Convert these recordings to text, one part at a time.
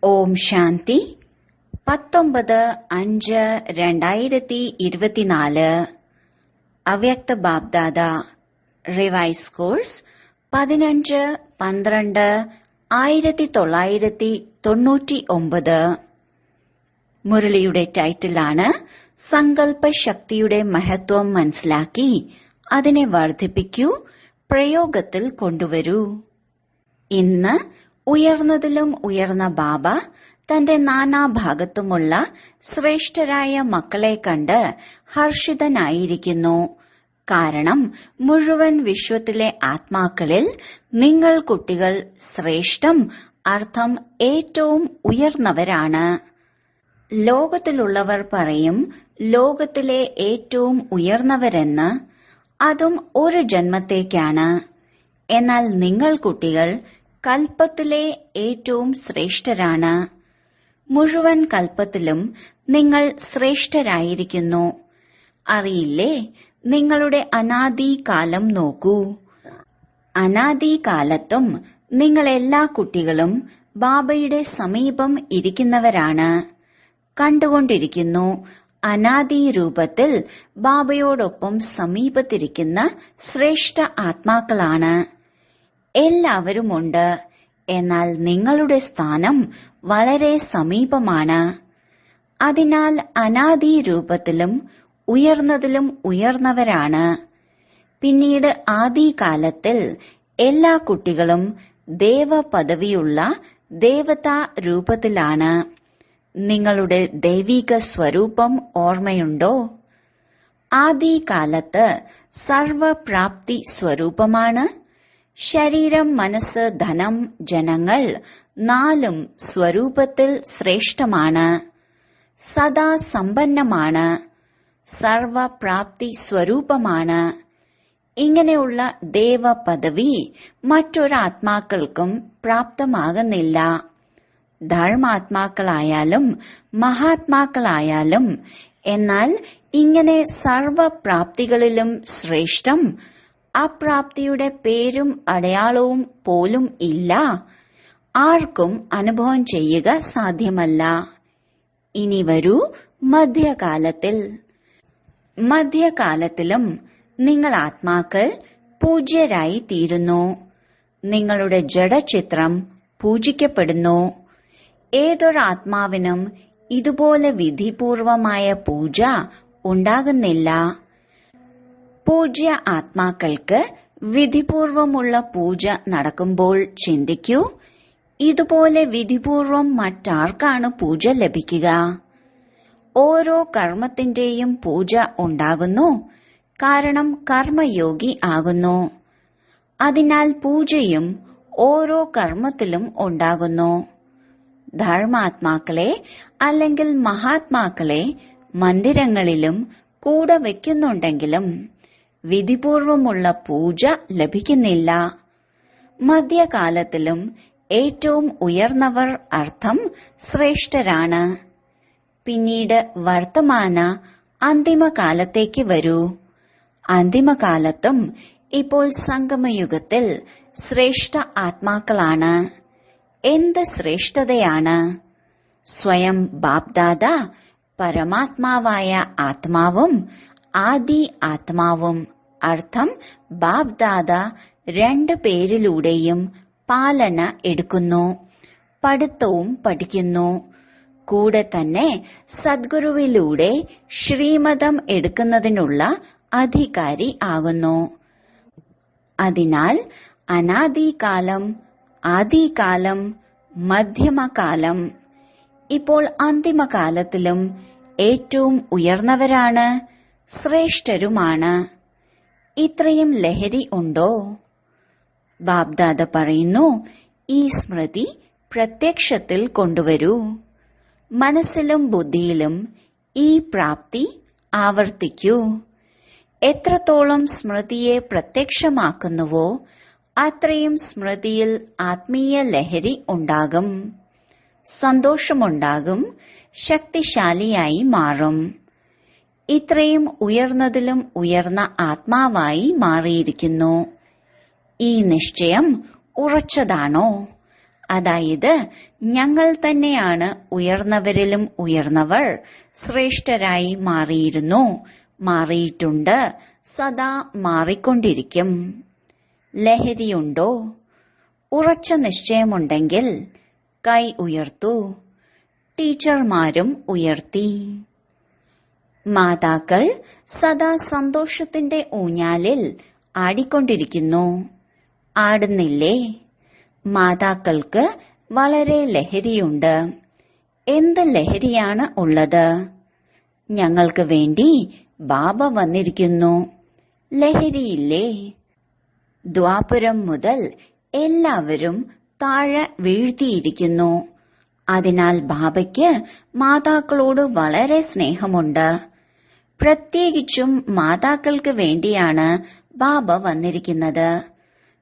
ഓം ശാന്തി 19/5/2024 അവ്യക്ത BapDada revise course 15/12/1999. മുരളിയുടെ ടൈറ്റിലാണ് സങ്കല്പ ശക്തിയുടെ മഹത്വം മനസ്സിലാക്കി അതിനെ വർദ്ധിപ്പിക്കൂ, പ്രയോഗത്തിൽ കൊണ്ടുവരൂ. ഇന്ന് ഉയർന്നതിലും ഉയർന്ന ബാബ തന്റെ നാനാഭാഗത്തുമുള്ള ശ്രേഷ്ഠരായ മക്കളെ കണ്ട് ഹർഷിതനായിരിക്കുന്നു. കാരണം മുഴുവൻ വിശ്വത്തിലെ ആത്മാക്കളിൽ നിങ്ങൾ കുട്ടികൾ ശ്രേഷ്ഠം അർത്ഥം ഏറ്റവും ഉയർന്നവരാണ്. ലോകത്തിലുള്ളവർ പറയും ലോകത്തിലെ ഏറ്റവും ഉയർന്നവരെന്ന്. അതും ഒരു ജന്മത്തേക്കാണ്. എന്നാൽ നിങ്ങൾ കുട്ടികൾ കൽപ്പത്തിലെ ഏറ്റവും ശ്രേഷ്ഠരാണ്. മുഴുവൻ കൽപ്പത്തിലും നിങ്ങൾ ശ്രേഷ്ഠരായിരിക്കുന്നു. അറിയില്ലേ, നിങ്ങളുടെ അനാദികാലം നോക്കൂ. അനാദികാലത്തും നിങ്ങളെല്ലാ കുട്ടികളും ബാബയുടെ സമീപം ഇരിക്കുന്നവരാണ്. കണ്ടുകൊണ്ടിരിക്കുന്നു, അനാദി രൂപത്തിൽ ബാബയോടൊപ്പം സമീപത്തിരിക്കുന്ന ശ്രേഷ്ഠ ആത്മാക്കളാണ്. എല്ലാവരുമുണ്ട്. എന്നാൽ നിങ്ങളുടെ സ്ഥാനം വളരെ സമീപമാണ്. അതിനാൽ അനാദി രൂപത്തിലും ഉയർന്നതിലും ഉയർന്നവരാണ്. പിന്നീട് ആദികാലത്തിൽ എല്ലാ കുട്ടികളും ദേവപദവിയുള്ള ദേവതാ രൂപത്തിലാണ്. നിങ്ങളുടെ ദൈവിക സ്വരൂപം ഓർമ്മയുണ്ടോ? ആദികാലത്ത് സർവപ്രാപ്തി സ്വരൂപമാണ്. ശരീരം, മനസ്സ്, ധനം, ജനങ്ങൾ നാലും സ്വരൂപത്തിൽ ശ്രേഷ്ഠമാണ്. സദാ സമ്പന്നമാണ്. സർവപ്രാപ്തി സ്വരൂപമാണ്. ഇങ്ങനെയുള്ള ദേവപദവി മറ്റൊരാത്മാക്കൾക്കും പ്രാപ്തമാകുന്നില്ല. ധർമാത്മാക്കളായാലും മഹാത്മാക്കളായാലും. എന്നാൽ ഇങ്ങനെ സർവപ്രാപ്തികളിലും ശ്രേഷ്ഠം അപ്രാപ്തിയുടെ പേരും അടയാളവും പോലും ഇല്ല. ആർക്കും അനുഭവം ചെയ്യുക സാധ്യമല്ല. ഇനി വരൂ മധ്യകാലത്തിൽ. മധ്യകാലത്തിലും നിങ്ങൾ ആത്മാക്കൾ പൂജ്യരായി തീരുന്നു. നിങ്ങളുടെ ജഡചിത്രം പൂജിക്കപ്പെടുന്നു. ഏതൊരാത്മാവിനും ഇതുപോലെ വിധിപൂർവമായ പൂജ ഉണ്ടാകുന്നില്ല. പൂജ്യ ആത്മാക്കൾക്ക് വിധിപൂർവമുള്ള പൂജ നടക്കുമ്പോൾ ചിന്തിക്കൂ, ഇതുപോലെ വിധിപൂർവം മറ്റാർക്കാണ് പൂജ ലഭിക്കുക? ഓരോ കർമ്മത്തിന്റെയും പൂജ ഉണ്ടാകുന്നു. കാരണം കർമ്മയോഗി ആകുന്നു. അതിനാൽ പൂജയും ഓരോ കർമ്മത്തിലും ഉണ്ടാകുന്നു. ധർമാത്മാക്കളെ അല്ലെങ്കിൽ മഹാത്മാക്കളെ മന്ദിരങ്ങളിലും കൂടെ വയ്ക്കുന്നുണ്ടെങ്കിലും വിധിപൂർവമുള്ള പൂജ ലഭിക്കുന്നില്ല. മധ്യകാലത്തിലും ഏറ്റവും ഉയർന്നവർ അർത്ഥം ശ്രേഷ്ഠരാണ്. പിന്നീട് വർത്തമാന അന്തിമകാലത്തേക്ക് വരൂ. അന്തിമകാലത്തും ഇപ്പോൾ സംഗമയുഗത്തിൽ ശ്രേഷ്ഠ ആത്മാക്കളാണ്. എന്ത് ശ്രേഷ്ഠതയാണ്! സ്വയം ബാബ്ദാദ പരമാത്മാവായ ആത്മാവും ആദി ആത്മാവും അർത്ഥം ബാബ്ദാദ 2 പേരിലൂടെയും പാലന എടുക്കുന്നു. പഠിത്തവും പഠിക്കുന്നു. കൂടെ തന്നെ സദ്ഗുരുവിലൂടെ ശ്രീമതം എടുക്കുന്നതിനുള്ള അധികാരി ആകുന്നു. അതിനാൽ അനാദികാലം, ആദികാലം, മധ്യമകാലം. ഇപ്പോൾ അന്തിമകാലത്തിലും ഏറ്റവും ഉയർന്നവരാണ്, ശ്രേഷ്ഠരുമാണ്. ഇത്രയും ലഹരി ഉണ്ടോ? ബാബ്ദാദ പറയുന്നു, ഈ സ്മൃതി പ്രത്യക്ഷത്തിൽ കൊണ്ടുവരൂ. മനസ്സിലും ബുദ്ധിയിലും ഈ പ്രാപ്തി ആവർത്തിക്കൂ. എത്രത്തോളം സ്മൃതിയെ പ്രത്യക്ഷമാക്കുന്നുവോ അത്രയും സ്മൃതിയിൽ ആത്മീയ ലഹരി ഉണ്ടാകും. സന്തോഷമുണ്ടാകും. ശക്തിശാലിയായി മാറും. ഇത്രയും ഉയർന്നതിലും ഉയർന്ന ആത്മാവായി മാറിയിരിക്കുന്നു. ഈ നിശ്ചയം ഉറച്ചതാണോ? അതായത് ഞങ്ങൾ തന്നെയാണ് ഉയർന്നവരിലും ഉയർന്നവർ, ശ്രേഷ്ഠരായി മാറിയിരുന്നു, മാറിയിട്ടുണ്ട്, സദാ മാറിക്കൊണ്ടിരിക്കും. ലഹരിയുണ്ടോ? ഉറച്ച നിശ്ചയമുണ്ടെങ്കിൽ കൈ ഉയർത്തൂ. ടീച്ചർമാരും ഉയർത്തി. മാതാക്കൾ സദാ സന്തോഷത്തിന്റെ ഊഞ്ഞാലിൽ ആടിക്കൊണ്ടിരിക്കുന്നു. ആടുന്നില്ലേ? മാതാക്കൾക്ക് വളരെ ലഹരിയുണ്ട്. എന്ത് ലഹരിയാണ് ഉള്ളത്? ഞങ്ങൾക്ക് വേണ്ടി ബാബ വന്നിരിക്കുന്നു. ലഹരിയില്ലേ? ദ്വാപരം മുതൽ എല്ലാവരും താഴെ വീഴ്ത്തിയിരിക്കുന്നു. അതിനാൽ ബാബയ്ക്ക് മാതാക്കളോട് വളരെ സ്നേഹമുണ്ട്. പ്രത്യേകിച്ചും മാതാക്കൾക്ക് വേണ്ടിയാണ് ബാബ വന്നിരിക്കുന്നത്.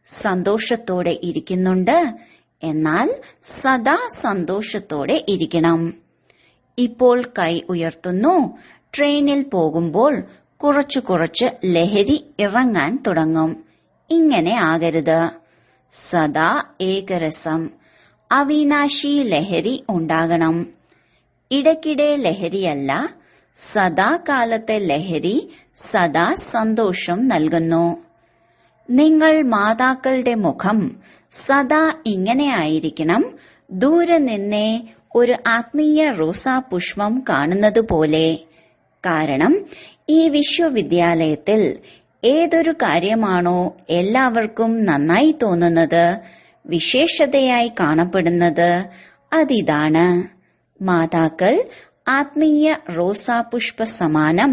സന്തോഷത്തോടെ ഇരിക്കുന്നുണ്ട്, എന്നാൽ സദാ സന്തോഷത്തോടെ ഇരിക്കണം. ഇപ്പോൾ കൈ ഉയർത്തുന്നു. ട്രെയിനിൽ പോകുമ്പോൾ കുറച്ചു കുറച്ച് ലഹരി ഇറങ്ങാൻ തുടങ്ങും. ഇങ്ങനെ ആകരുത്. സദാ ഏകരസം, അവിനാശി ലഹരി ഉണ്ടാകണം. ഇടയ്ക്കിടെ ലഹരിയല്ല, സദാകാലത്തെ ലഹരി സദാ സന്തോഷം നൽകുന്നു. നിങ്ങൾ മാതാക്കളുടെ മുഖം സദാ ഇങ്ങനെ ആയിരിക്കണം, ദൂരെ നിന്നേ ഒരു ആത്മീയ റോസാപുഷ്പം കാണുന്നതുപോലെ. കാരണം ഈ വിശ്വവിദ്യാലയത്തിൽ ഏതൊരു കാര്യമാണോ എല്ലാവർക്കും നന്നായി തോന്നുന്നത്, വിശേഷതയായി കാണപ്പെടുന്നത്, അതിതാണ്. മാതാക്കൾ ആത്മീയ റോസാപുഷ്പ സമാനം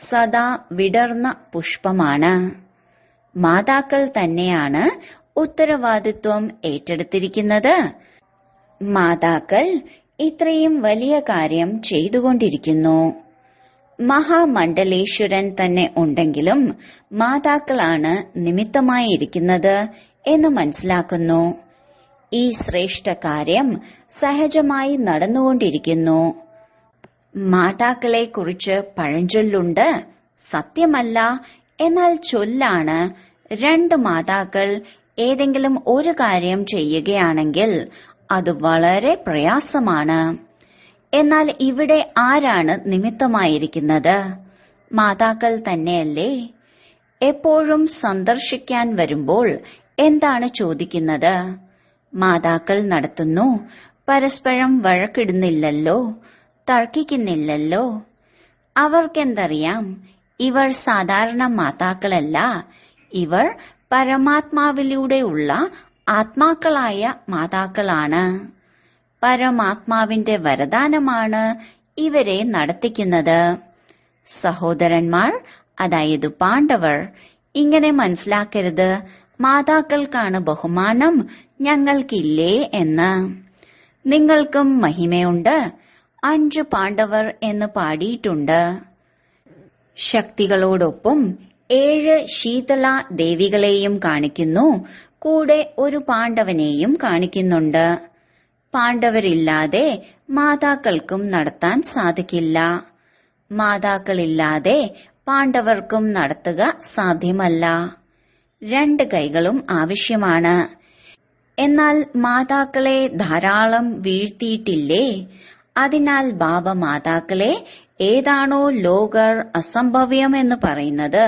സദാ വിടർന്ന പുഷ്പമാണ്. മാതാക്കൾ തന്നെയാണ് ഉത്തരവാദിത്വം ഏറ്റെടുത്തിരിക്കുന്നത്. മാതാക്കൾ ഇത്രയും വലിയ കാര്യം ചെയ്തുകൊണ്ടിരിക്കുന്നു. മഹാമണ്ഡലേശ്വരൻ തന്നെ ഉണ്ടെങ്കിലും മാതാക്കളാണ് നിമിത്തമായിരിക്കുന്നത് എന്ന് മനസ്സിലാക്കുന്നു. ഈ ശ്രേഷ്ഠ കാര്യം സഹജമായി നടന്നുകൊണ്ടിരിക്കുന്നു. മാതാക്കളെ കുറിച്ച് പഴഞ്ചൊല്ലുണ്ട്, സത്യമല്ല, എന്നാൽ ചൊല്ലാണ്. രണ്ട് മാതാക്കൾ ഏതെങ്കിലും ഒരു കാര്യം ചെയ്യുകയാണെങ്കിൽ അത് വളരെ പ്രയാസമാണ്. എന്നാൽ ഇവിടെ ആരാണ് നിമിത്തമായിരിക്കുന്നത്? മാതാക്കൾ തന്നെയല്ലേ? എപ്പോഴും സന്ദർശിക്കാൻ വരുമ്പോൾ എന്താണ് ചോദിക്കുന്നത്? മാതാക്കൾ നടത്തുന്നു. പരസ്പരം വഴക്കിടുന്നില്ലല്ലോ, തർക്കിക്കുന്നില്ലല്ലോ. അവർക്കെന്തറിയാം? ഇവർ സാധാരണ മാതാക്കളല്ല, ഇവർ പരമാത്മാവിലൂടെയുള്ള ആത്മാക്കളായ മാതാക്കളാണ്. പരമാത്മാവിന്റെ വരദാനമാണ് ഇവരെ നടത്തിക്കുന്നത്. സഹോദരന്മാർ, അതായത് പാണ്ഡവർ, ഇങ്ങനെ മനസ്സിലാക്കരുത്, മാതാക്കൾക്കാണ് ബഹുമാനം, ഞങ്ങൾക്കില്ലേ എന്ന്. നിങ്ങൾക്കും മഹിമയുണ്ട്. 5 പാണ്ഡവർ എന്ന് പാടിയിട്ടുണ്ട്. ശക്തികളോടൊപ്പം 7 ശീതള ദേവികളെയും കാണിക്കുന്നു. കൂടെ ഒരു പാണ്ഡവനെയും കാണിക്കുന്നുണ്ട്. പാണ്ഡവരില്ലാതെ മാതാക്കൾക്കും നടത്താൻ സാധിക്കില്ല. മാതാക്കളില്ലാതെ പാണ്ഡവർക്കും നടത്തുക സാധ്യമല്ല. 2 കൈകളും ആവശ്യമാണ്. എന്നാൽ മാതാക്കളെ ധാരാളം വീഴ്ത്തിയിട്ടില്ലേ? അതിനാൽ ബാബ മാതാക്കളെ ഏതാണോ ലോകർ അസംഭവ്യം എന്ന് പറയുന്നത്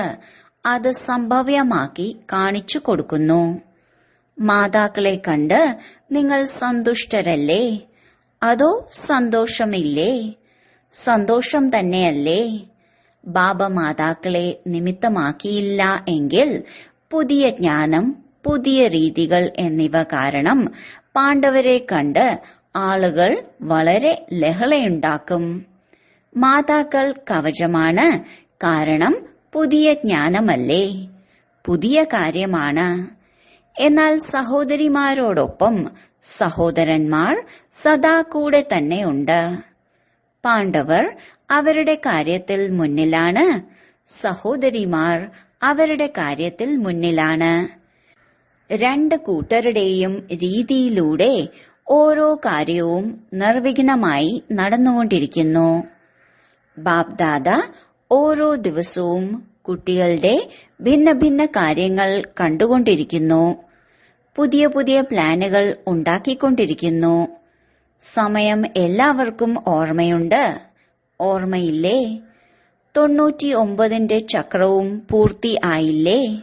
അത് സംഭവ്യമാക്കി കാണിച്ചു കൊടുക്കുന്നു. മാതാക്കളെ കണ്ട് നിങ്ങൾ സന്തുഷ്ടരല്ലേ? അതോ സന്തോഷമില്ലേ? സന്തോഷം തന്നെയല്ലേ? ബാബ മാതാക്കളെ നിമിത്തമാക്കിയില്ല എങ്കിൽ പുതിയ ജ്ഞാനം, പുതിയ രീതികൾ എന്നിവ കാരണം പാണ്ഡവരെ കണ്ട് ആളുകൾ വളരെ ലഹളയുണ്ടാക്കും. മാതാക്കൾ കവചമാണ്. കാരണം പുതിയ ജ്ഞാനമല്ലേ, പുതിയ കാര്യമാണ്. എന്നാൽ സഹോദരിമാരോടൊപ്പം സഹോദരന്മാർ സദാ കൂടെ തന്നെയുണ്ട്. പാണ്ഡവർ അവരുടെ കാര്യത്തിൽ മുന്നിലാണ്, സഹോദരിമാർ അവരുടെ കാര്യത്തിൽ മുന്നിലാണ്. 2 കൂട്ടരുടെയും രീതിയിലൂടെ ഓരോ കാര്യവും നിർവിഘ്നമായി നടന്നുകൊണ്ടിരിക്കുന്നു. ബാപ്ദാദ ഓരോ ദിവസവും കുട്ടികളുടെ ഭിന്ന ഭിന്ന കാര്യങ്ങൾ കണ്ടുകൊണ്ടിരിക്കുന്നു. പുതിയ പുതിയ പ്ലാനുകൾ ഉണ്ടാക്കിക്കൊണ്ടിരിക്കുന്നു. സമയം എല്ലാവർക്കും ഓർമ്മയുണ്ട്, ഓർമ്മയില്ലേ? 99 ചക്രവും പൂർത്തി ആയില്ലേ?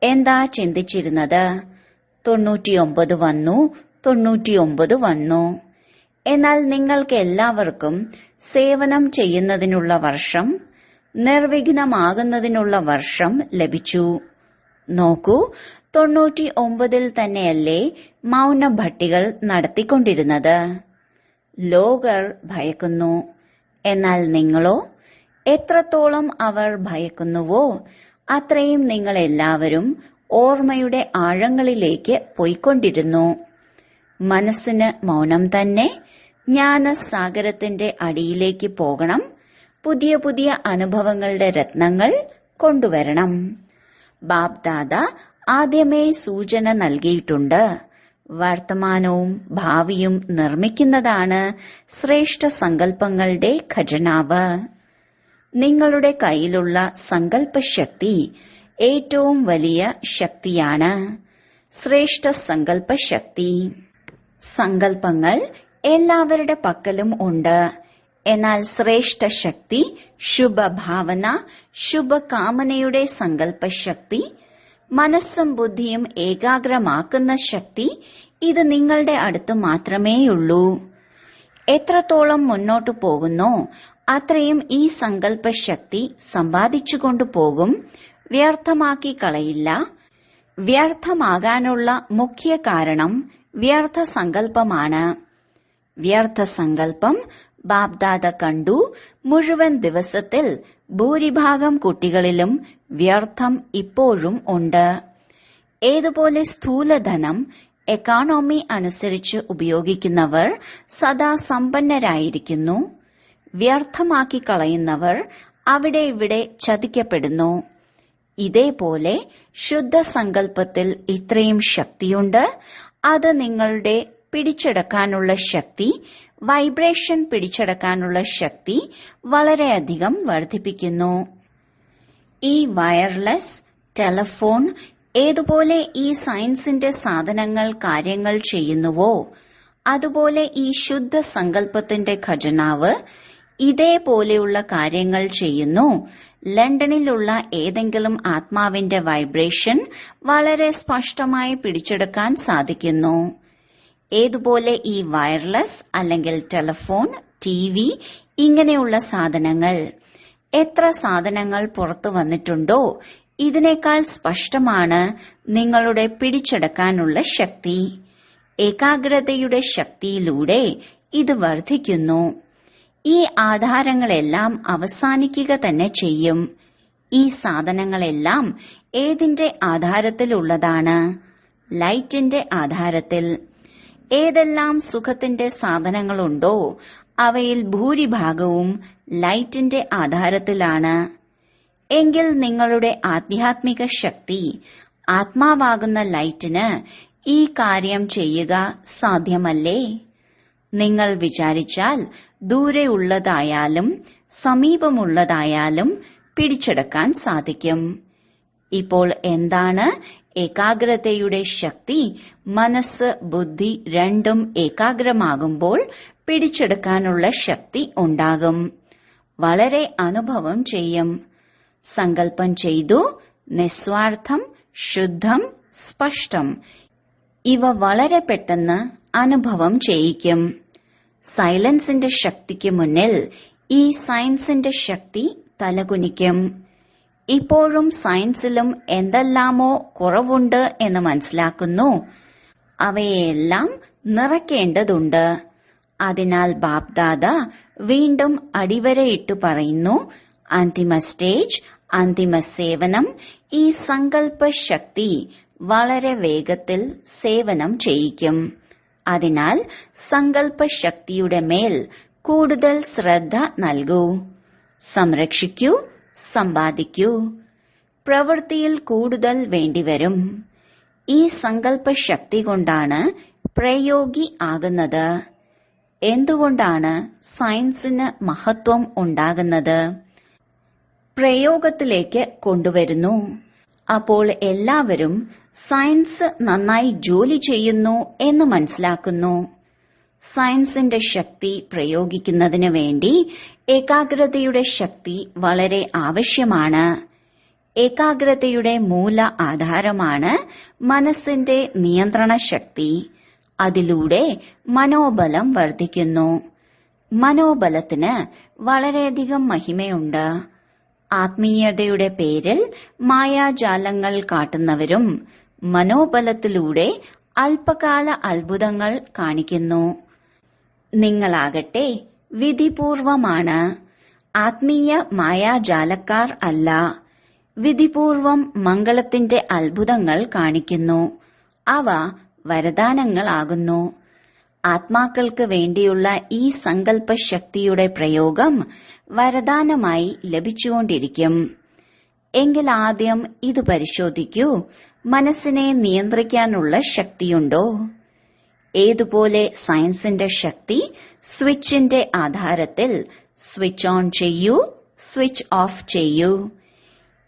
എന്താ ചിന്തിച്ചിരുന്നത്? 99 വന്നു, 99 വന്നു. എന്നാൽ നിങ്ങൾക്ക് എല്ലാവർക്കും സേവനം ചെയ്യുന്നതിനുള്ള വർഷം, നിർവിഘ്നമാകുന്നതിനുള്ള വർഷം ലഭിച്ചു. നോക്കൂ, 99 തന്നെയല്ലേ മൗനഭട്ടികൾ നടത്തിക്കൊണ്ടിരുന്നത്. ലോകർ ഭയക്കുന്നു. എന്നാൽ നിങ്ങളോ? എത്രത്തോളം അവർ ഭയക്കുന്നുവോ അത്രയും നിങ്ങൾ എല്ലാവരും ഓർമ്മയുടെ ആഴങ്ങളിലേക്ക് പോയിക്കൊണ്ടിരുന്നു. മനസ്സിന് മൗനം തന്നെ. ജ്ഞാനസാഗരത്തിന്റെ അടിയിലേക്ക് പോകണം. പുതിയ പുതിയ അനുഭവങ്ങളുടെ രത്നങ്ങൾ കൊണ്ടുവരണം. ബാബ് ദാദ ആദ്യമേ സൂചന നൽകിയിട്ടുണ്ട്. വർത്തമാനവും ഭാവിയും നിർമ്മിക്കുന്നതാണ് ശ്രേഷ്ഠ സങ്കല്പങ്ങളുടെ ഖജനാവ്. നിങ്ങളുടെ കയ്യിലുള്ള സങ്കല്പശക്തി ഏറ്റവും വലിയ ശക്തിയാണ്. ശ്രേഷ്ഠ സങ്കല്പശക്തി. സങ്കല്പങ്ങൾ എല്ലാവരുടെ പക്കലും ഉണ്ട്. എന്നാൽ ശ്രേഷ്ഠ ശക്തി, ശുഭഭാവന, ശുഭകാമനയുടെ സങ്കല്പശക്തി, മനസ്സും ബുദ്ധിയും ഏകാഗ്രമാക്കുന്ന ശക്തി, ഇത് നിങ്ങളുടെ അടുത്ത് മാത്രമേയുള്ളൂ. എത്രത്തോളം മുന്നോട്ടു പോകുന്നോ അത്രയും ഈ സങ്കല്പശക്തി സമ്പാദിച്ചുകൊണ്ടു പോകും. വ്യർത്ഥമാക്കി കളയില്ല. വ്യർത്ഥമാകാനുള്ള മുഖ്യ കാരണം വ്യർത്ഥ സങ്കല്പമാണ്. വ്യർത്ഥ സങ്കല്പം ബാബ്ദാദ കണ്ടു. മുഴുവൻ ദിവസത്തിൽ ഭൂരിഭാഗം കുട്ടികളിലും വ്യർത്ഥം ഇപ്പോഴും ഉണ്ട്. ഏതുപോലെ സ്ഥൂലധനം എക്കോണമി അനുസരിച്ച് ഉപയോഗിക്കുന്നവർ സദാ സമ്പന്നരായിരിക്കുന്നു. വ്യർത്ഥമാക്കി കളയുന്നവർ അവിടെ ഇവിടെ ചതിക്കപ്പെടുന്നു. ഇതേപോലെ ശുദ്ധസങ്കല്പത്തിൽ ഇത്രയും ശക്തിയുണ്ട്. അത് നിങ്ങളുടെ പിടിച്ചെടുക്കാനുള്ള ശക്തി, വൈബ്രേഷൻ പിടിച്ചെടുക്കാനുള്ള ശക്തി വളരെയധികം വർദ്ധിപ്പിക്കുന്നു. ഈ വയർലെസ് ടെലഫോൺ ഏതുപോലെ ഈ സയൻസിന്റെ സാധനങ്ങൾ കാര്യങ്ങൾ ചെയ്യുന്നുവോ അതുപോലെ ഈ ശുദ്ധ സങ്കല്പത്തിന്റെ ഖജനാവ് ഇതേപോലെയുള്ള കാര്യങ്ങൾ ചെയ്യുന്നു. ലണ്ടനിലുള്ള ഏതെങ്കിലും ആത്മാവിന്റെ വൈബ്രേഷൻ വളരെ സ്പഷ്ടമായി പിടിച്ചെടുക്കാൻ സാധിക്കുന്നു. ഏതുപോലെ ഈ വയർലെസ് അല്ലെങ്കിൽ ടെലഫോൺ, ടിവി ഇങ്ങനെയുള്ള സാധനങ്ങൾ, എത്ര സാധനങ്ങൾ പുറത്തു വന്നിട്ടുണ്ടോ ഇതിനേക്കാൾ സ്പഷ്ടമാണ് നിങ്ങളുടെ പിടിച്ചെടുക്കാനുള്ള ശക്തി. ഏകാഗ്രതയുടെ ശക്തിയിലൂടെ ഇത് വർദ്ധിക്കുന്നു. ഈ ആധാരങ്ങളെല്ലാം അവസാനിക്കുക തന്നെ ചെയ്യും. ഈ സാധനങ്ങളെല്ലാം ഏതിന്റെ ആധാരത്തിലുള്ളതാണ്? ലൈറ്റിന്റെ ആധാരത്തിൽ. ഏതെല്ലാം സുഖത്തിന്റെ സാധനങ്ങളുണ്ടോ അവയിൽ ഭൂരിഭാഗവും ലൈറ്റിന്റെ ആധാരത്തിലാണ്. എങ്കിൽ നിങ്ങളുടെ ആധ്യാത്മിക ശക്തി, ആത്മാവാകുന്ന ലൈറ്റിന് ഈ കാര്യം ചെയ്യുക സാധ്യമല്ലേ? നിങ്ങൾ വിചാരിച്ചാൽ ദൂരെയുള്ളതായാലും സമീപമുള്ളതായാലും പിടിച്ചെടുക്കാൻ സാധിക്കും. ഇപ്പോൾ എന്താണ് ഏകാഗ്രതയുടെ ശക്തി? മനസ്സ് ബുദ്ധി രണ്ടും ഏകാഗ്രമാകുമ്പോൾ പിടിച്ചെടുക്കാനുള്ള ശക്തി ഉണ്ടാകും. വളരെ അനുഭവം ചെയ്യും. സങ്കല്പം ചെയ്തു, നിസ്വാർത്ഥം, ശുദ്ധം, സ്പഷ്ടം. ഇവ വളരെ പെട്ടെന്ന് അനുഭവം ചെയ്യിക്കും. സൈലൻസിന്റെ ശക്തിക്ക് മുന്നിൽ ഈ സയൻസിന്റെ ശക്തി തലകുനിക്കും. ഇപ്പോഴും സയൻസിലും എന്തെല്ലാമോ കുറവുണ്ട് എന്ന് മനസ്സിലാക്കുന്നു. അവയെല്ലാം നിറയ്ക്കേണ്ടതുണ്ട്. അതിനാൽ ബാപ്ദാദ വീണ്ടും അടിവരയിട്ടു പറയുന്നു, അന്തിമ സ്റ്റേജ്, അന്തിമ സേവനം. ഈ സങ്കല്പ ശക്തി വളരെ വേഗത്തിൽ സേവനം ചെയ്യിക്കും. അതിനാൽ സങ്കല്പ ശക്തിയുടെ മേൽ കൂടുതൽ ശ്രദ്ധ നൽകൂ. സംരക്ഷിക്കൂ, സമ്പാദിക്കൂ. പ്രവൃത്തിയിൽ കൂടുതൽ വേണ്ടിവരും. ഈ സങ്കല്പ ശക്തി കൊണ്ടാണ് പ്രയോഗി ആകുന്നത്. എന്തുകൊണ്ടാണ് സയൻസിന് മഹത്വം ഉണ്ടാകുന്നത്? പ്രയോഗത്തിലേക്ക് കൊണ്ടുവരുന്നു. അപ്പോൾ എല്ലാവരും സയൻസ് നന്നായി ജോലി ചെയ്യുന്നു എന്ന് മനസ്സിലാക്കുന്നു. സയൻസിന്റെ ശക്തി പ്രയോഗിക്കുന്നതിന് വേണ്ടി ഏകാഗ്രതയുടെ ശക്തി വളരെ ആവശ്യമാണ്. ഏകാഗ്രതയുടെ മൂല ആധാരമാണ് മനസ്സിന്റെ നിയന്ത്രണ ശക്തി. അതിലൂടെ മനോബലം വർദ്ധിക്കുന്നു. മനോബലത്തിന് വളരെയധികം മഹിമയുണ്ട്. ആത്മീയതയുടെ പേരിൽ മായാജാലങ്ങൾ കാട്ടുന്നവരും മനോബലത്തിലൂടെ അല്പകാല അത്ഭുതങ്ങൾ കാണിക്കുന്നു. നിങ്ങളാകട്ടെ വിധിപൂർവമാണ്. ആത്മീയ മായാജാലക്കാർ അല്ല. വിധിപൂർവം മംഗളത്തിന്റെ അത്ഭുതങ്ങൾ കാണിക്കുന്നു. അവ വരദാനങ്ങളാകുന്നു. ആത്മാക്കൾക്ക് വേണ്ടിയുള്ള ഈ സങ്കല്പ ശക്തിയുടെ പ്രയോഗം വരദാനമായി ലഭിച്ചുകൊണ്ടിരിക്കും. എങ്കിൽ ആദ്യം ഇത് പരിശോധിക്കൂ. മനസ്സിനെ നിയന്ത്രിക്കാനുള്ള ശക്തിയുണ്ടോ? ഏതുപോലെ സയൻസിന്റെ ശക്തി സ്വിച്ചിന്റെ ആധാരത്തിൽ സ്വിച്ച് ഓൺ ചെയ്യൂ, സ്വിച്ച് ഓഫ് ചെയ്യൂ.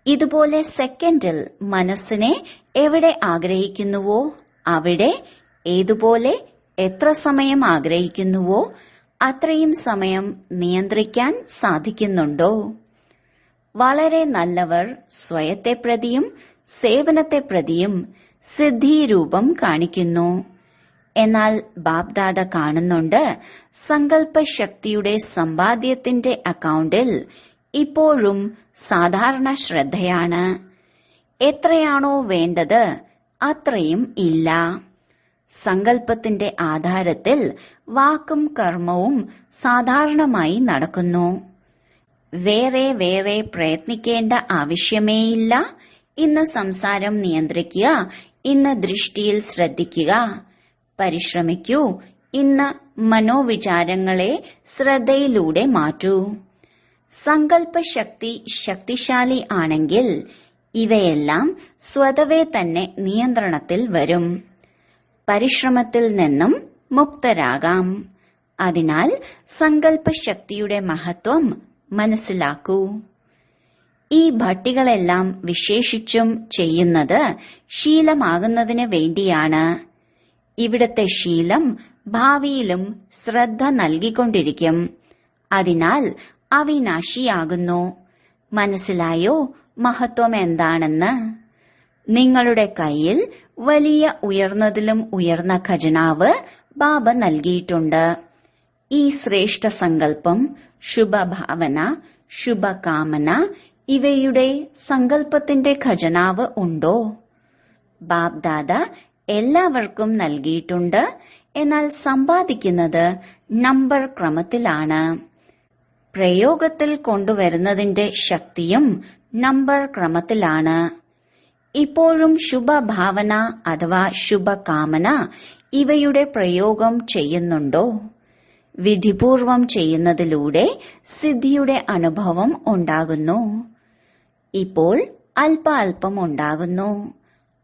ഇതുപോലെ സെക്കൻഡിൽ മനസ്സിനെ എവിടെ ആഗ്രഹിക്കുന്നുവോ അവിടെ, ഏതുപോലെ എത്ര സമയം ആഗ്രഹിക്കുന്നുവോ അത്രയും സമയം നിയന്ത്രിക്കാൻ സാധിക്കുന്നുണ്ടോ? വളരെ നല്ലവർ സ്വയത്തെ പ്രതിയും സേവനത്തെ പ്രതിയും സിദ്ധിരൂപം കാണിക്കുന്നു. എന്നാൽ ബാപ്ദാദ കാണുന്നുണ്ട്, സങ്കല്പശക്തിയുടെ സമ്പാദ്യത്തിന്റെ അക്കൗണ്ടിൽ ഇപ്പോഴും സാധാരണ ശ്രദ്ധയാണ്. എത്രയാണോ വേണ്ടത് അത്രയും ഇല്ല. സങ്കല്പത്തിന്റെ ആധാരത്തിൽ വാക്കും കർമ്മവും സാധാരണമായി നടക്കുന്നു. വേറെ വേറെ പ്രയത്നിക്കേണ്ട ആവശ്യമേയില്ല. ഇന്ന് സംസാരം നിയന്ത്രിക്കുക, ഇന്ന് ദൃഷ്ടിയിൽ ശ്രദ്ധിക്കുക. പരിശ്രമിക്കൂ. ഇന്ന് മനോവിചാരങ്ങളെ ശ്രദ്ധയിലൂടെ മാറ്റൂ. സങ്കല്പശക്തി ശക്തിശാലി ആണെങ്കിൽ ഇവയെല്ലാം സ്വതവേ തന്നെ നിയന്ത്രണത്തിൽ വരും. പരിശ്രമത്തിൽ നിന്നും മുക്തരാകാം. അതിനാൽ സങ്കല്പശക്തിയുടെ മഹത്വം മനസ്സിലാക്കൂ. ഈ ഭട്ടികളെല്ലാം വിശേഷിച്ചും ചെയ്യുന്നത് ശീലമാകുന്നതിന് വേണ്ടിയാണ്. ഇവിടത്തെ ശീലം ഭാവിയിലും ശ്രദ്ധ നൽകിക്കൊണ്ടിരിക്കും. അതിനാൽ അവിനാശിയാകുന്നു. മനസ്സിലായോ മഹത്വം എന്താണെന്ന്? നിങ്ങളുടെ കയ്യിൽ വലിയ ഉയർന്നതിലും ഉയർന്ന ഖജനാവ് ബാബ നൽകിയിട്ടുണ്ട്. ഈ ശ്രേഷ്ഠ സങ്കല്പം, ശുഭഭാവന, ശുഭകാമന ഇവയുടെ സങ്കല്പത്തിന്റെ ഖജനാവ് ഉണ്ടോ? ബാബ്ദാദ എല്ലാവർക്കും നൽകിയിട്ടുണ്ട്. എന്നാൽ സമ്പാദിക്കുന്നത് നമ്പർ ക്രമത്തിലാണ്. പ്രയോഗത്തിൽ കൊണ്ടുവരുന്നതിന്റെ ശക്തിയും നമ്പർ ക്രമത്തിലാണ്. ഇപ്പോഴും ശുഭഭാവന അഥവാ ശുഭകാമന ഇവയുടെ പ്രയോഗം ചെയ്യുന്നുണ്ടോ? വിധിപൂർവം ചെയ്യുന്നതിലൂടെ സിദ്ധിയുടെ അനുഭവം ഉണ്ടാകുന്നു. ഇപ്പോൾ അല്പ അല്പം ഉണ്ടാകുന്നു.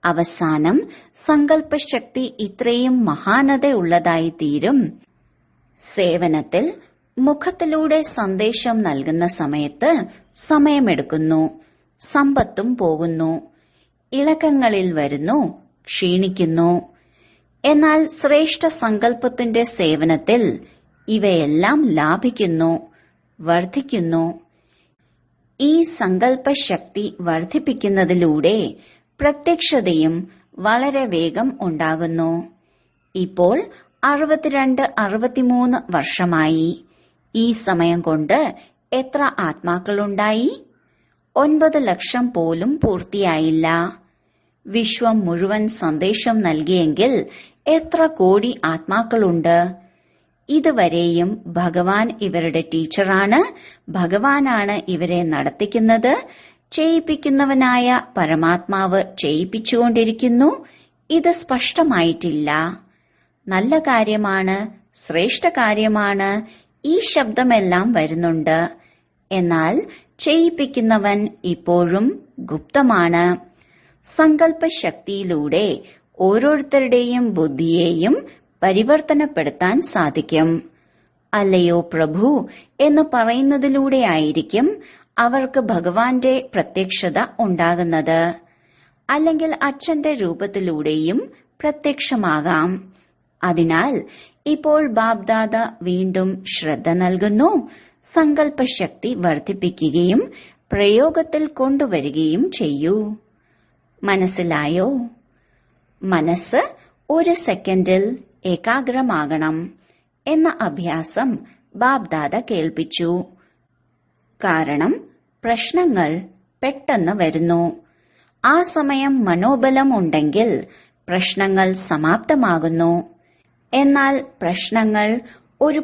അവസാനം സങ്കല്പശക്തി ഇത്രയും മഹാനതയുള്ളതായി തീരും. സേവനത്തിൽ മുഖത്തിലൂടെ സന്ദേശം നൽകുന്ന സമയത്ത് സമയമെടുക്കുന്നു. സമ്പത്തും പോകുന്നു. ഇളക്കങ്ങളിൽ വരുന്നു, ക്ഷീണിക്കുന്നു. എന്നാൽ ശ്രേഷ്ഠ സങ്കല്പത്തിന്റെ സേവനത്തിൽ ഇവയെല്ലാം ലാഭിക്കുന്നു, വർദ്ധിക്കുന്നു. ഈ സങ്കല്പശക്തി വർദ്ധിപ്പിക്കുന്നതിലൂടെ പ്രത്യക്ഷതയും വളരെ വേഗം ഉണ്ടാകുന്നു. ഇപ്പോൾ 62-63 വർഷമായി. ഈ സമയം കൊണ്ട് എത്ര ആത്മാക്കളുണ്ടായി? 9 ലക്ഷം പോലും പൂർത്തിയായില്ല. വിശ്വം മുഴുവൻ സന്ദേശം നൽകിയെങ്കിൽ എത്ര കോടി ആത്മാക്കളുണ്ട്? ഇതുവരെയും ഭഗവാൻ ഇവരുടെ ടീച്ചറാണ്. ഭഗവാനാണ് ഇവരെ നടത്തിക്കുന്നത്. ചെയ്യിപ്പിക്കുന്നവനായ പരമാത്മാവ് ചെയ്യിപ്പിച്ചുകൊണ്ടിരിക്കുന്നു. ഇത് സ്പഷ്ടമായിട്ടില്ല. നല്ല കാര്യമാണ്, ശ്രേഷ്ഠ കാര്യമാണ്. ഈ ശബ്ദമെല്ലാം വരുന്നുണ്ട്. എന്നാൽ ചെയ്യിപ്പിക്കുന്നവൻ ഇപ്പോഴും ഗുപ്തമാണ്. സങ്കല്പശക്തിയിലൂടെ ഓരോരുത്തരുടെയും ബുദ്ധിയെയും പരിവർത്തനപ്പെടുത്താൻ സാധിക്കും. അല്ലയോ പ്രഭു എന്ന് പറയുന്നതിലൂടെയായിരിക്കും അവർക്ക് ഭഗവാന്റെ പ്രത്യക്ഷത ഉണ്ടാകുന്നത്. അല്ലെങ്കിൽ അച്ഛന്റെ രൂപത്തിലൂടെയും പ്രത്യക്ഷമാകാം. അതിനാൽ ഇപ്പോൾ ബാബ്ദാദ വീണ്ടും ശ്രദ്ധ നൽകുന്നു. സങ്കല്പശക്തി വർദ്ധിപ്പിക്കുകയും പ്രയോഗത്തിൽ കൊണ്ടുവരികയും ചെയ്യൂ. മനസ്സിലായോ? മനസ്സ് 1 സെക്കൻഡിൽ ഏകാഗ്രമാകണം എന്ന അഭ്യാസം ബാബ്ദാദ കേൾപ്പിച്ചു. കാരണം പ്രശ്നങ്ങൾ പെട്ടെന്ന് വരുന്നു. ആ സമയം മനോബലം ഉണ്ടെങ്കിൽ പ്രശ്നങ്ങൾ സമാപ്തമാകുന്നു. എന്നാൽ പ്രശ്നങ്ങൾ ഒരു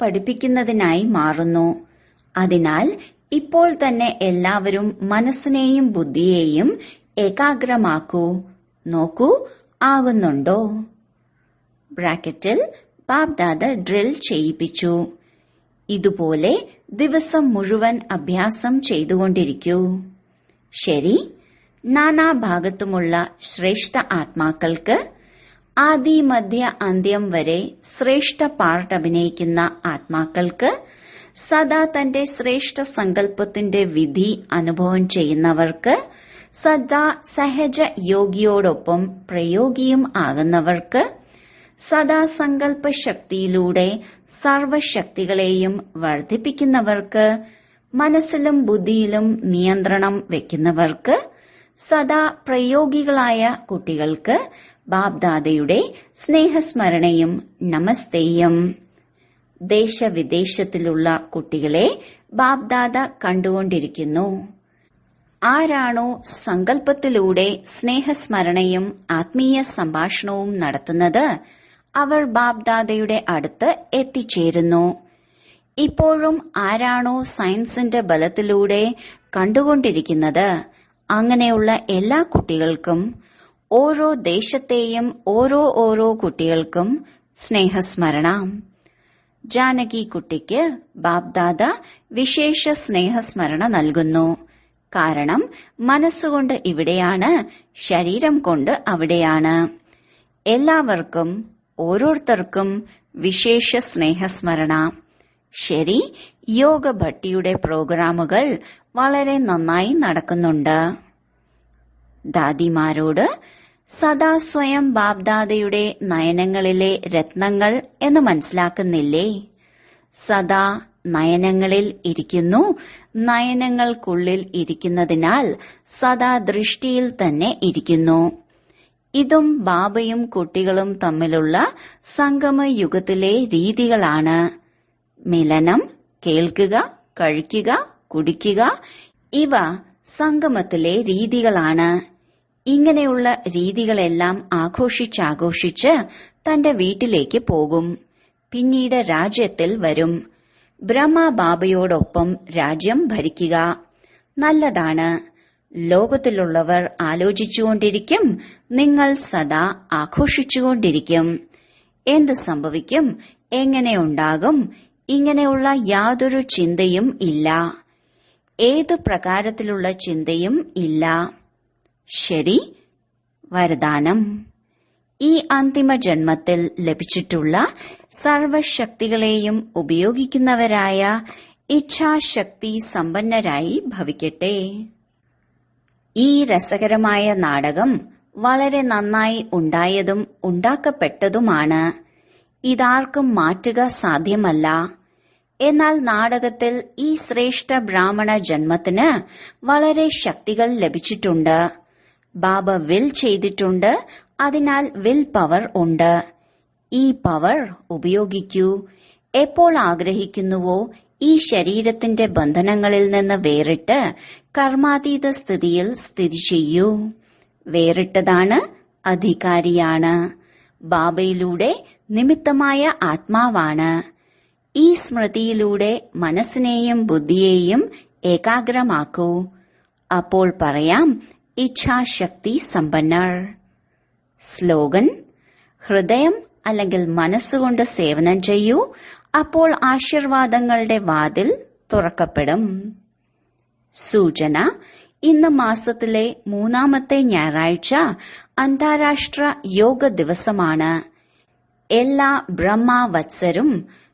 പഠിപ്പിക്കുന്നതിനായി മാറുന്നു. അതിനാൽ ഇപ്പോൾ തന്നെ എല്ലാവരും മനസ്സിനെയും ബുദ്ധിയെയും ഏകാഗ്രമാക്കൂ. നോക്കൂ, ആകുന്നുണ്ടോ? ബ്രാക്കറ്റിൽ ബാബ്ദാദ ഡ്രിൽ ചെയ്യിപ്പിച്ചു. ഇതുപോലെ ദിവസം മുഴുവൻ അഭ്യാസം ചെയ്തുകൊണ്ടിരിക്കൂ. ശരി, നാനാഭാഗത്തുമുള്ള ശ്രേഷ്ഠ ആത്മാക്കൾക്ക്, ആദി മധ്യ അന്ത്യം വരെ ശ്രേഷ്ഠ പാർട്ട് അഭിനയിക്കുന്ന ആത്മാക്കൾക്ക്, സദാ തന്റെ ശ്രേഷ്ഠ സങ്കല്പത്തിന്റെ വിധി അനുഭവം ചെയ്യുന്നവർക്ക്, സദാ സഹജ യോഗിയോടൊപ്പം പ്രയോഗിയും ആകുന്നവർക്ക്, സദാ സങ്കല്പ ശക്തിയിലൂടെ സർവശക്തികളെയും വർദ്ധിപ്പിക്കുന്നവർക്ക്, മനസ്സിലും ബുദ്ധിയിലും നിയന്ത്രണം വെക്കുന്നവർക്ക്, സദാ പ്രയോഗികളായ കുട്ടികൾക്ക് ബാബ്ദാദയുടെ സ്നേഹസ്മരണയും നമസ്തേയും. ദേശവിദേശത്തിലുള്ള കുട്ടികളെ ബാബ്ദാദ കണ്ടുകൊണ്ടിരിക്കുന്നു. ആരാണോ സങ്കല്പത്തിലൂടെ സ്നേഹസ്മരണയും ആത്മീയ സംഭാഷണവും നടത്തുന്നത്, അവർ ബാബ്ദാദയുടെ അടുത്ത് എത്തിച്ചേരുന്നു. ഇപ്പോഴും ആരാണോ സയൻസിന്റെ ബലത്തിലൂടെ കണ്ടുകൊണ്ടിരിക്കുന്നത്, അങ്ങനെയുള്ള എല്ലാ കുട്ടികൾക്കും, ഓരോ ദേശത്തെയും ഓരോ കുട്ടികൾക്കും സ്നേഹസ്മരണ. ജാനകി കുട്ടിക്ക് ബാബ്ദാദ വിശേഷ സ്നേഹസ്മരണ നൽകുന്നു. കാരണം മനസ്സുകൊണ്ട് ഇവിടെയാണ്, ശരീരം കൊണ്ട് അവിടെയാണ്. എല്ലാവർക്കും, ഓരോരുത്തർക്കും വിശേഷ സ്നേഹസ്മരണ. ശരി, യോഗ ഭട്ടിയുടെ പ്രോഗ്രാമുകൾ വളരെ നന്നായി നടക്കുന്നുണ്ട്. ദാദിമാരോട് സദാ സ്വയം ബാബ്ദാദയുടെ നയനങ്ങളിലെ രത്നങ്ങൾ എന്ന് മനസ്സിലാക്കുന്നില്ലേ? സദാ നയനങ്ങളിൽ ഇരിക്കുന്നു. നയനങ്ങൾക്കുള്ളിൽ ഇരിക്കുന്നതിനാൽ സദാ ദൃഷ്ടിയിൽ തന്നെ ഇരിക്കുന്നു. ഇതും ബാബയും കുട്ടികളും തമ്മിലുള്ള സംഗമയുഗത്തിലെ രീതികളാണ്. മിലനം, കേൾക്കുക, കഴിക്കുക, കുടിക്കുക, ഇവ സംഗമത്തിലെ രീതികളാണ്. ഇങ്ങനെയുള്ള രീതികളെല്ലാം ആഘോഷിച്ചാഘോഷിച്ച് തന്റെ വീട്ടിലേക്ക് പോകും. പിന്നീട് രാജ്യത്തിൽ വരും. ബ്രഹ്മബാബയോടൊപ്പം രാജ്യം ഭരിക്കുക നല്ലതാണ്. ലോകത്തിലുള്ളവർ ആലോചിച്ചുകൊണ്ടിരിക്കും, നിങ്ങൾ സദാ ആഘോഷിച്ചുകൊണ്ടിരിക്കും. എന്ത് സംഭവിക്കും, എങ്ങനെയുണ്ടാകും, ഇങ്ങനെയുള്ള യാതൊരു ചിന്തയും ഇല്ല. ഏതു പ്രകാരത്തിലുള്ള ചിന്തയും ഇല്ല. ശരി, വരദാനം. ഈ അന്തിമ ജന്മത്തിൽ ലഭിച്ചിട്ടുള്ള സർവശക്തികളെയും ഉപയോഗിക്കുന്നവരായ ഇച്ഛാശക്തി സമ്പന്നരായി ഭവിക്കട്ടെ. ഈ രസകരമായ നാടകം വളരെ നന്നായി ഉണ്ടായതും ഉണ്ടാക്കപ്പെട്ടതുമാണ്. ഇതാർക്കും മാറ്റുക സാധ്യമല്ല. എന്നാൽ നാടകത്തിൽ ഈ ശ്രേഷ്ഠ ബ്രാഹ്മണ ജന്മത്തിന് വളരെ ശക്തികൾ ലഭിച്ചിട്ടുണ്ട്. ബാബ വിൽ ചെയ്തിട്ടുണ്ട്. അതിനാൽ വിൽ പവർ ഉണ്ട്. ഈ പവർ ഉപയോഗിക്കൂ. എപ്പോൾ ആഗ്രഹിക്കുന്നുവോ ഈ ശരീരത്തിന്റെ ബന്ധനങ്ങളിൽ നിന്ന് വേറിട്ട് കർമാതീത സ്ഥിതിയിൽ സ്ഥിതി ചെയ്യൂ. വേറിട്ടതാണ്, അധികാരിയാണ്. ബാബയിലൂടെ നിമിത്തമായ ആത്മാവാണ്. ഈ സ്മൃതിയിലൂടെ മനസ്സിനെയും ബുദ്ധിയെയും ഏകാഗ്രമാക്കൂ. അപ്പോൾ പറയാം, ഇച്ഛാശക്തി സമ്പന്നർ. സ്ലോഗൻ: ഹൃദയം അല്ലെങ്കിൽ മനസ്സുകൊണ്ട് സേവനം ചെയ്യൂ. അപ്പോൾ ആശീർവാദങ്ങളുടെ വാതിൽ തുറക്കപ്പെടും. സൂചന: ഇന്ന് മാസത്തിലെ 3-ാമത്തെ ഞായറാഴ്ച അന്താരാഷ്ട്ര യോഗ ദിവസമാണ്. എല്ലാ ബ്രഹ്മവത്സരും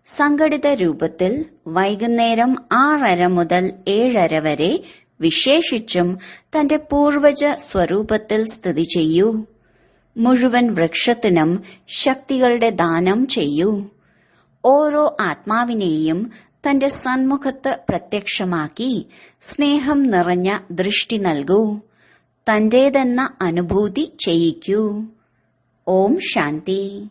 സംഘടിത രൂപത്തിൽ വൈകുന്നേരം 6:30 മുതൽ 7:30 വരെ വിശേഷിച്ചും തന്റെ പൂർവജ സ്വരൂപത്തിൽ സ്ഥിതി ചെയ്യൂ. മുഴുവൻ വൃക്ഷത്തിനും ശക്തികളുടെ ദാനം ചെയ്യൂ. ഓരോ ആത്മാവിനെയും തന്റെ സന്മുഖത്ത് പ്രത്യക്ഷമാക്കി സ്നേഹം നിറഞ്ഞ ദൃഷ്ടി നൽകൂ. തന്റേതെന്ന അനുഭൂതി ചെയ്യിക്കൂ. ഓം ശാന്തി.